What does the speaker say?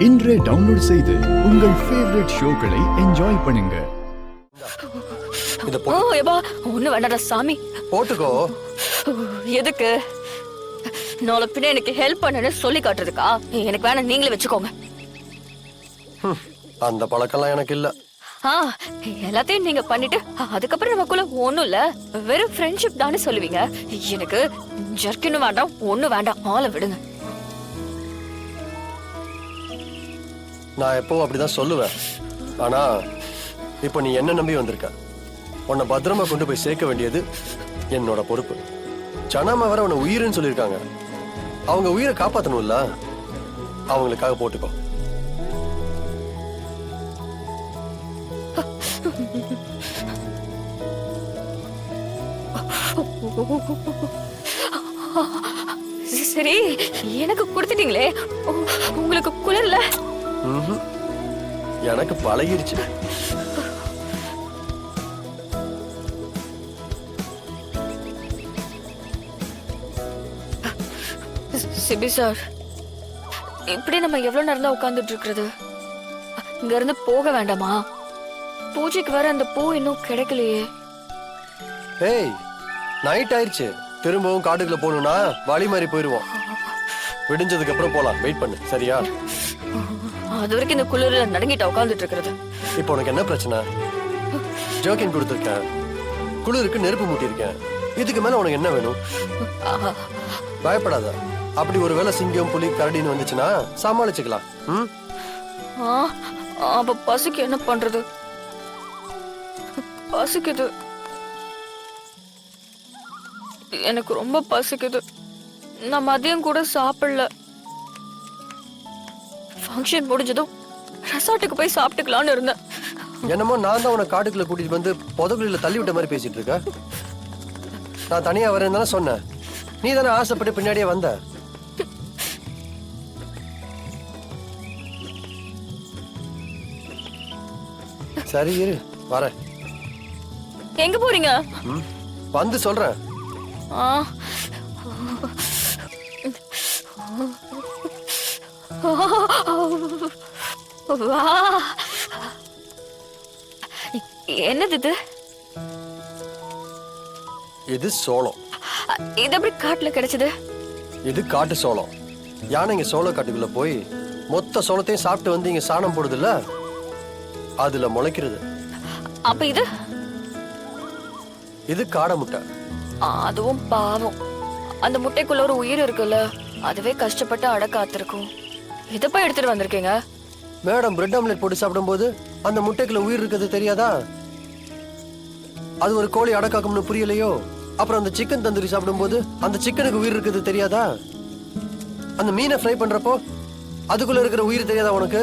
இன்றே டவுன்லோட் செய்து உங்கள் ஃபேவரட் ஷோக்களை என்ஜாய் பண்ணுங்க. ஒண்ணு வேண்டாம் சாமி, போட்டுக்கோ. எதுக்கு? நாளை பின்ன எனக்கு ஹெல்ப் பண்ணு சொல்லி காட்டுறதுக்கா? எனக்கு வேணாம், நீங்களே வச்சுக்கோங்க. அந்த பழக்கம்லாம் எனக்கு இல்ல. எல்லாத்தையும் நீங்க பண்ணிட்டு அதுக்கப்புறம் நமக்குள்ள ஒண்ணும் இல்ல, வெறும் ஃப்ரெண்ட்ஷிப் தானே சொல்லுவீங்க. எனக்கு ஜர்க்கினும் வேண்டாம், ஒண்ணும் வேண்டாம், ஆளை விடுங்க. நான் எப்பவும் அப்படிதான் சொல்லுவேன். ஆனா இப்ப நீ என்ன நம்பி வந்திருக்க. உன்னை பத்திரமா கொண்டு போய் சேர்க்க வேண்டியது என்னோட பொறுப்பு. சனாமா வர உன்னை உயிர்னு சொல்லியிருக்காங்க. அவங்க உயிரை காப்பாத்தணும்ல, அவங்களுக்காக போட்டுக்கோ. சரி, எனக்கு கொடுத்துட்டீங்களே, உங்களுக்கு குளிரல? எனக்கு பழகிருச்சு. சிபி சார், இப்படி நம்ம எவ்வளவு நேரம் தான் உட்கார்ந்துட்டு இருக்கிறது? இங்க இருந்து போக வேண்டாமா? பூஜைக்கு வர அந்த பூ இன்னும் கிடைக்கலையே. ஏய், நைட் ஆயிடுச்சு. திரும்பவும் காட்டுக்குள்ள போகணும்னா வழி மாதிரி போயிருவோம். விடிஞ்சதுக்கு அப்புறம் போலாம். வெயிட் பண்ணு, சரியா? அது வரைக்கும் இந்த குளிர்ல நடுங்கிட்ட உட்கார்ந்துட்டு இருக்கிறது. இப்போ உனக்கு என்ன பிரச்சனை? ஜோக்கின் கொடுத்துருக்கேன், குளிருக்கு நெருப்பு மூட்டியிருக்கேன். இதுக்கு மேல உனக்கு என்ன வேணும்? பயப்படாத. அப்படி ஒரு வேளை சிங்கம் புலி கரடின்னு வந்துச்சுன்னா சமாளிச்சுக்கலாம். அப்ப பசிக்கு என்ன பண்றது? பசிக்குது, எனக்கு ரொம்ப பசிக்குது. நான் மதியம் கூட சாப்பிடல. ஃபங்க்ஷன் முடிஞ்சதும் ரெசார்ட்டுக்கு போய் சாப்பிட்டுக்கலாம்னு இருந்தேன். என்னமோ நான் தான் உன காட்டுக்குள்ள கூட்டிட்டு வந்து புதகுலியில தள்ளி விட்ட மாதிரி பேசிட்டு இருக்க. நான் தனியா வரேன்னு தானே சொன்னேன். நீ தானே ஆசைப்பட்டு பின்னாடியே வந்த. சரி இரு, வரேன். எங்க போறீங்க? வந்து சொல்றேன். என்னது இது? இது சோளம். இது எப்படி காட்டுல கிடைச்சது? இது காட்டு சோளம். யானைங்க சோள காட்டுக்குள்ள போய் மொத்த சோளத்தையும் சாப்பிட்டு வந்து இங்க சாணம் போடுது இல்ல, அதுல முளைக்கிறது. அப்ப இது? இது காடை முட்டை. அதுவும் பாவம், அந்த முட்டைக்குள்ள ஒரு உயிர் இருக்குல்ல, அதுவே கஷ்டப்பட்டு அட காத்திருக்கும். இத போய் எடுத்துட்டு வந்திருக்கீங்க. மேடம், பிரெட் ஆம்லெட் போட்டு சாப்பிடும்போது அந்த முட்டைக்குள்ள உயிர் இருக்கிறது தெரியாதா? அது ஒரு கோழி அடக்காக்கும்னு புரியலையோ? அப்புறம் அந்த சிக்கன் தந்தூரி சாப்பிடும்போது அந்த சிக்கனுக்கு உயிர் இருக்கிறது தெரியாதா? அந்த மீனை ஃப்ரை பண்றப்போ அதுக்குள்ள இருக்கிற உயிர் தெரியாதா உனக்கு?